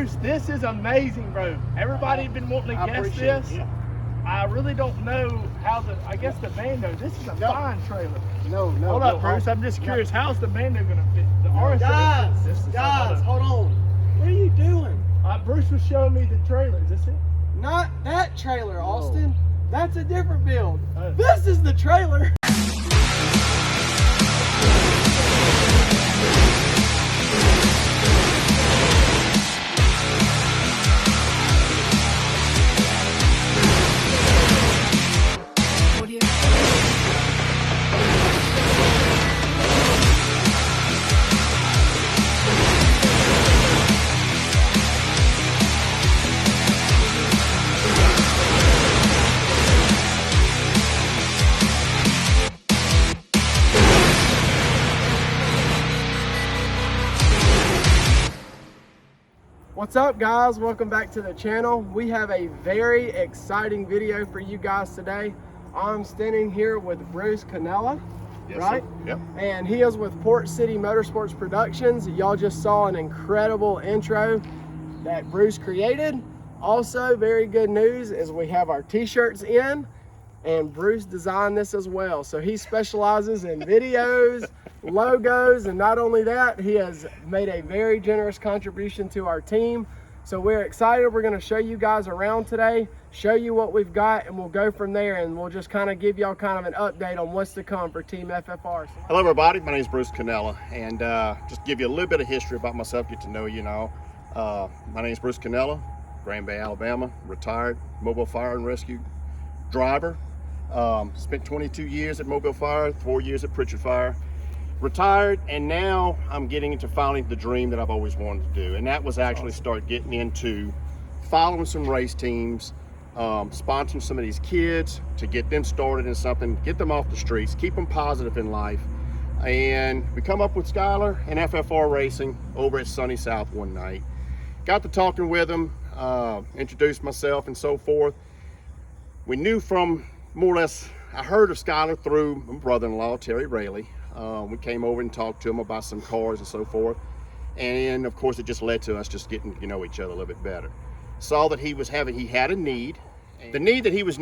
Bruce, this is amazing, bro. Everybody been wanting to guess this. Yeah. I really don't know how I guess the Bando, this is a fine trailer. No. Hold up, Bruce, I'm just curious, how's the Bando gonna fit? The RS Guys, hold on. What are you doing? Bruce was showing me the trailer, is this it? Not that trailer, Austin. That's a different build. This is the trailer. What's up, guys? Welcome back to the channel. We have a very exciting video for you guys today. I'm standing here with Bruce Canella, right? Sir. Yep. And he is with PORT City Motorsports Productions. Y'all just saw an incredible intro that Bruce created. Also, very good news is we have our t-shirts in, and Bruce designed this as well. So he specializes in videos, logos, and not only that, he has made a very generous contribution to our team. So we're excited. We're going to show you guys around today, show you what we've got, and we'll go from there, and we'll just kind of give y'all kind of an update on what's to come for Team FFR. Hello everybody, my name is Bruce Canella, and just give you a little bit of history about myself, get to know you now. My name is Bruce Canella, Grand Bay, Alabama, retired mobile fire and rescue driver. Spent 22 years at Mobile Fire, 4 years at Pritchard Fire. Retired, and now I'm getting into following the dream that I've always wanted to do, and that was actually start getting into following some race teams, sponsoring some of these kids to get them started in something, get them off the streets, keep them positive in life. And we come up with Skylar and FFR Racing over at Sunny South one night. Got to talking with them, introduced myself and so forth. We knew from more or less, I heard of Skylar through my brother-in-law, Terry Rayleigh. We came over and talked to him about some cars and so forth. And of course, it just led to us just getting to know each other a little bit better. Saw that he had a need. The need that he was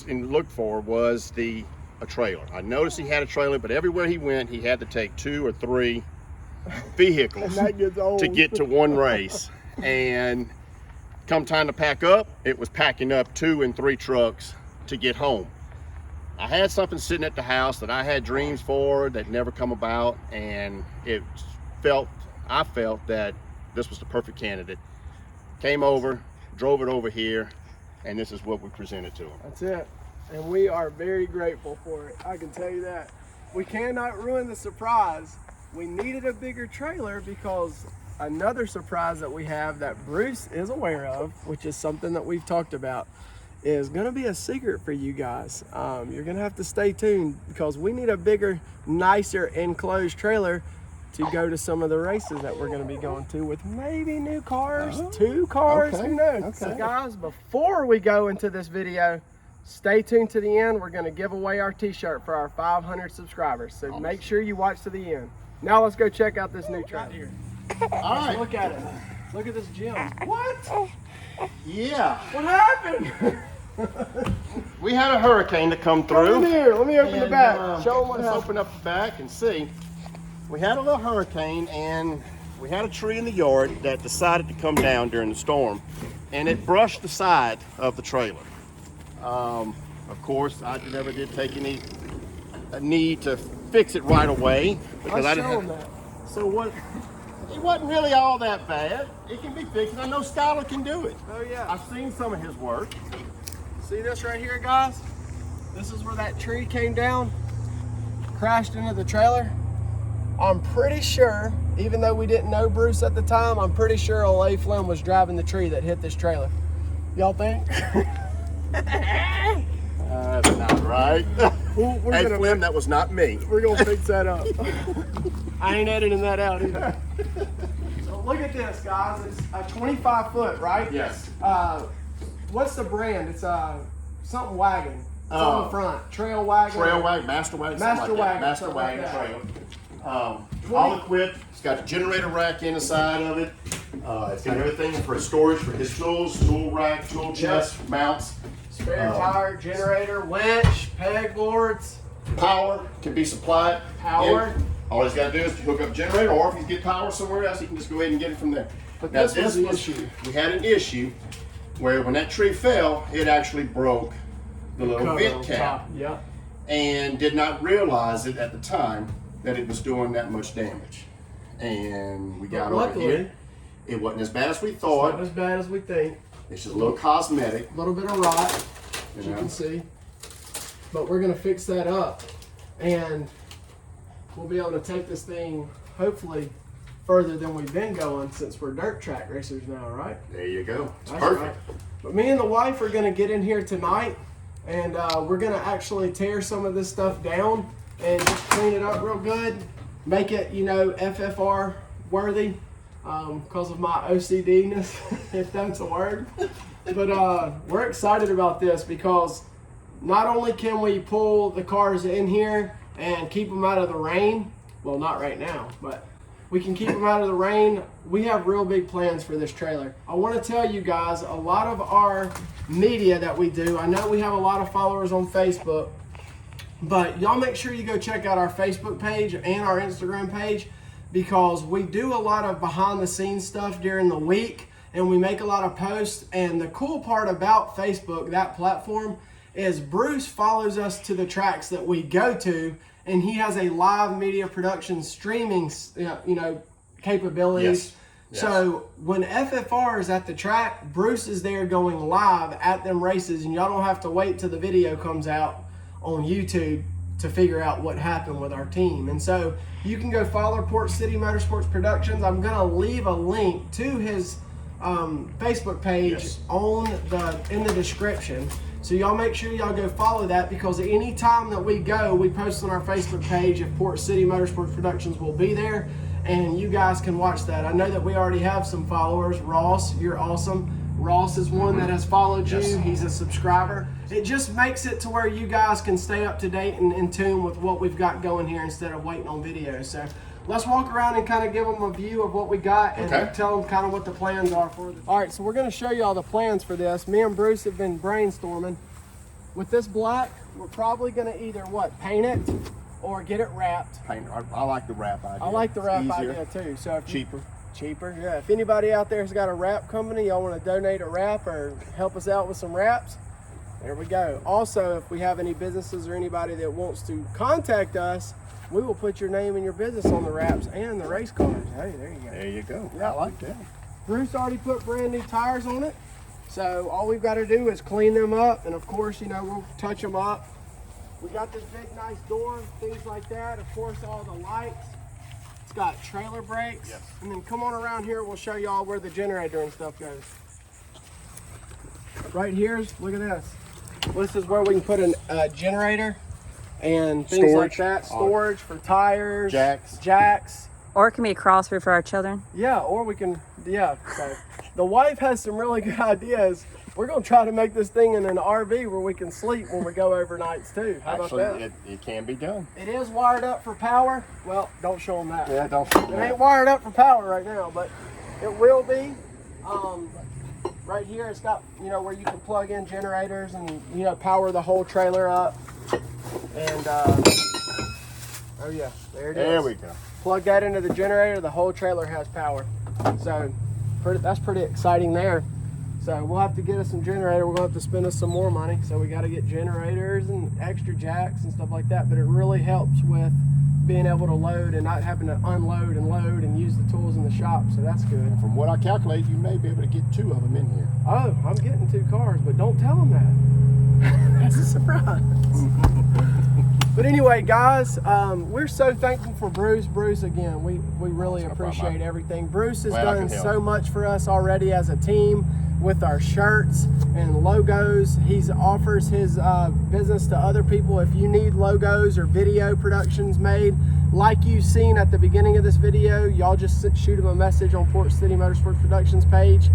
looked for was a trailer. I noticed he had a trailer, but everywhere he went, he had to take 2 or 3 vehicles to get to one race. And come time to pack up, it was packing up 2 and 3 trucks to get home. I had something sitting at the house that I had dreams for that never come about, and I felt that this was the perfect candidate. Came over, drove it over here, and this is what we presented to him. That's it. And we are very grateful for it. I can tell you that. We cannot ruin the surprise. We needed a bigger trailer because another surprise that we have that Bruce is aware of, which is something that we've talked about, is going to be a secret for you guys. You're going to have to stay tuned because we need a bigger, nicer enclosed trailer to go to some of the races that we're going to be going to with maybe new cars, 2 cars, who knows. So guys, before we go into this video, stay tuned to the end. We're going to give away our t-shirt for our 500 subscribers. So make sure you watch to the end. Now let's go check out this new trailer here. All right. Look at it. Look at this gym. What? Yeah. What happened? We had a hurricane to come through. Come in here. Let me open the back. Show them what happened. Open up the back and see. We had a little hurricane, and we had a tree in the yard that decided to come down during the storm, and it brushed the side of the trailer. Of course, I never did take any need to fix it right away because I didn't. That. So what? It wasn't really all that bad. It can be fixed. I know Skylar can do it. Oh yeah. I've seen some of his work. See this right here, guys? This is where that tree came down, crashed into the trailer. I'm pretty sure, even though we didn't know Bruce at the time, I'm pretty sure old Fleming was driving the tree that hit this trailer. Y'all think? That's not right. Hey, Fleming, that was not me. We're gonna fix that up. I ain't editing that out either. So look at this, guys. It's a 25 foot, right? Yes. What's the brand? It's something wagon. It's on the front. Trail wagon. Trail wagon, master wagon, Master wagon. Master wagon, Like trail. All equipped. It's got a generator rack inside of it. It's got everything for storage for his tools, tool rack, tool chest, mounts. Spare tire, generator, winch, pegboards. Power can be supplied. Power. And all he's got to do is hook up a generator, or if he get power somewhere else, he can just go ahead and get it from there. But now, this was the issue. We had an issue where when that tree fell, it actually broke the little vent cap. Yeah. And did not realize it at the time that it was doing that much damage. And we got over here. It wasn't as bad as we thought. Not as bad as we think. It's just a little cosmetic. A little bit of rot, as you can see. But we're gonna fix that up, and we'll be able to take this thing hopefully further than we've been going, since we're dirt track racers now, right? There you go. It's That's perfect. right. But me and the wife are gonna get in here tonight, and we're gonna actually tear some of this stuff down and just clean it up real good, make it, you know, FFR worthy, because of my OCD-ness, if that's a word. But we're excited about this because not only can we pull the cars in here and keep them out of the rain, well, not right now, but we can keep them out of the rain. We have real big plans for this trailer. I want to tell you guys, a lot of our media that we do, I know we have a lot of followers on Facebook, but y'all make sure you go check out our Facebook page and our Instagram page, because we do a lot of behind the scenes stuff during the week, and we make a lot of posts. And the cool part about Facebook, that platform, is Bruce follows us to the tracks that we go to, and he has a live media production streaming, capabilities. Yes. So when FFR is at the track, Bruce is there going live at them races, and y'all don't have to wait till the video comes out on YouTube to figure out what happened with our team. And so you can go follow Port City Motorsports Productions. I'm gonna leave a link to his Facebook page in the description. So y'all make sure y'all go follow that, because any time that we go, we post on our Facebook page if Port City Motorsports Productions will be there, and you guys can watch that. I know that we already have some followers. Ross, you're awesome. Ross is one that has followed you. Yes. He's a subscriber. It just makes it to where you guys can stay up to date and in tune with what we've got going here instead of waiting on videos. So let's walk around and kind of give them a view of what we got, and tell them kind of what the plans are for this. All right, so we're going to show you all the plans for this. Me and Bruce have been brainstorming. With this black, we're probably going to either paint it or get it wrapped. Paint. I like the wrap idea. I like the wrap Easier, idea too. So if cheaper. Cheaper, yeah. If anybody out there has got a wrap company, y'all want to donate a wrap or help us out with some wraps, there we go. Also, if we have any businesses or anybody that wants to contact us, we will put your name and your business on the wraps and the race cars. Hey, there you go. There you go. Yeah. I like that. Bruce already put brand new tires on it, so all we've got to do is clean them up, and of course, we'll touch them up. We got this big nice door, things like that. Of course, all the lights. It's got trailer brakes. Yes. And then come on around here, we'll show y'all where the generator and stuff goes. Right here, look at this. This is where we can put a generator and things like that. Storage for tires, jacks. Or it can be a cross roof for our children. Yeah, or we can, So the wife has some really good ideas. We're going to try to make this thing in an RV where we can sleep when we go overnights too. How about that? It can be done. It is wired up for power. Well, don't show them that. Yeah, don't. It ain't wired up for power right now, but it will be. Right here, it's got, where you can plug in generators and, power the whole trailer up. And, oh yeah, there it is. There we go. Plug that into the generator, the whole trailer has power. So that's pretty exciting there. So we'll have to get us some generator. We're going to have to spend us some more money. So we got to get generators and extra jacks and stuff like that. But it really helps with being able to load and not having to unload and load and use the tools in the shop. So that's good. From what I calculate, you may be able to get 2 of them in here. Oh, I'm getting 2 cars, but don't tell them that. That's a surprise. But anyway, guys, we're so thankful for Bruce. Bruce, again, we really appreciate everything. Bruce has done so much for us already as a team with our shirts and logos. He offers his business to other people. If you need logos or video productions made, like you've seen at the beginning of this video, y'all just shoot him a message on Port City Motorsports Productions page.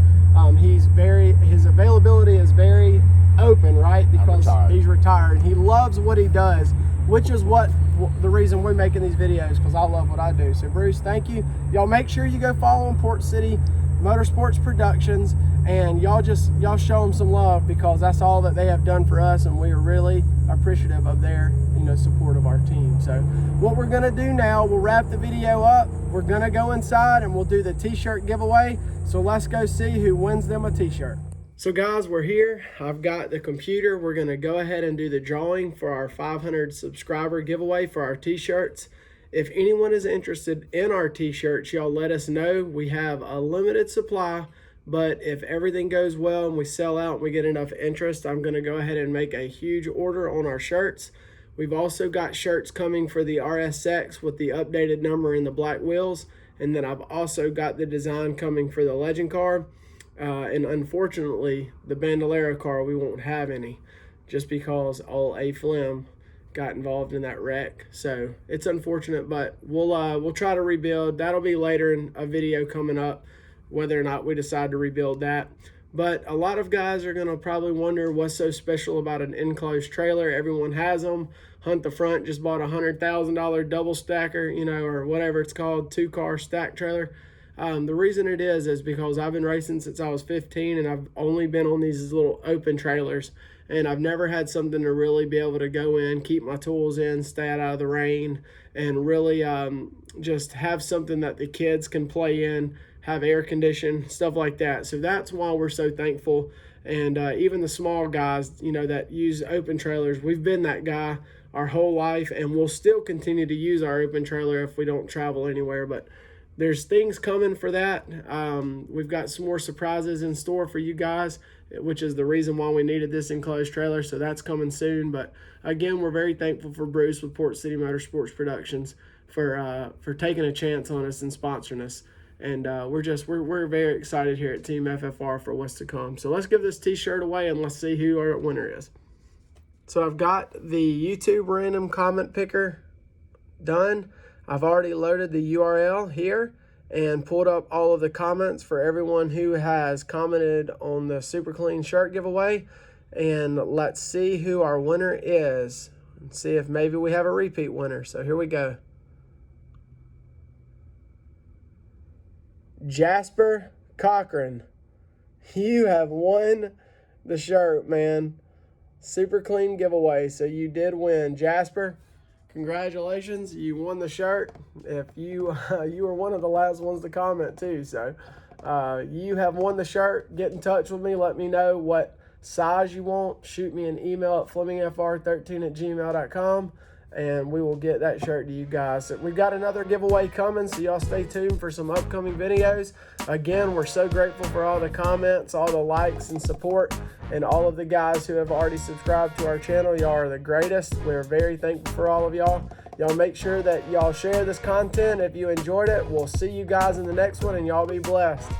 His availability is very open, right? Because he's retired. He loves what he does, which is the reason we're making these videos, because I love what I do. So Bruce, thank you. Y'all make sure you go follow him, Port City Motorsports Productions, and y'all show them some love, because that's all that they have done for us, and we are really appreciative of their support of our team. So what we're gonna do now, we'll wrap the video up, we're gonna go inside and we'll do the t-shirt giveaway. So let's go see who wins them a t-shirt. So guys, we're here. I've got the computer. We're gonna go ahead and do the drawing for our 500 subscriber giveaway for our t-shirts. If anyone is interested in our t-shirts, y'all let us know. We have a limited supply, but if everything goes well and we sell out and we get enough interest, I'm gonna go ahead and make a huge order on our shirts. We've also got shirts coming for the RSX with the updated number and the black wheels. And then I've also got the design coming for the Legend car. And unfortunately, the Bandolero car, we won't have any, just because old A. Flem got involved in that wreck. So it's unfortunate, but we'll try to rebuild. That'll be later in a video coming up, whether or not we decide to rebuild that. But a lot of guys are gonna probably wonder what's so special about an enclosed trailer. Everyone has them. Hunt the Front just bought a $100,000 double stacker, or whatever it's called, 2-car stack trailer. The reason it is because I've been racing since I was 15, and I've only been on these little open trailers, and I've never had something to really be able to go in, keep my tools in, stay out of the rain, and really just have something that the kids can play in, have air conditioning, stuff like that. So that's why we're so thankful. And even the small guys, that use open trailers, we've been that guy our whole life, and we'll still continue to use our open trailer if we don't travel anywhere. But there's things coming for that. We've got some more surprises in store for you guys, which is the reason why we needed this enclosed trailer. So that's coming soon. But again, we're very thankful for Bruce with Port City Motorsports Productions for taking a chance on us and sponsoring us. And we're very excited here at Team FFR for what's to come. So let's give this t-shirt away and let's see who our winner is. So I've got the YouTube random comment picker done. I've already loaded the URL here and pulled up all of the comments for everyone who has commented on the Super Clean shirt giveaway. And let's see who our winner is and see if maybe we have a repeat winner. So here we go. Jasper Cochran, you have won the shirt, man. Super Clean giveaway. So you did win, Jasper. Congratulations, you won the shirt. If you were one of the last ones to comment too, so you have won the shirt. Get in touch with me. Let me know what size you want. Shoot me an email at flemingfr13@gmail.com, and we will get that shirt to you guys. So we've got another giveaway coming, so y'all stay tuned for some upcoming videos. Again, we're so grateful for all the comments, all the likes and support, and all of the guys who have already subscribed to our channel. Y'all are the greatest. We're very thankful for all of y'all. Y'all make sure that y'all share this content if you enjoyed it. We'll see you guys in the next one, and y'all be blessed.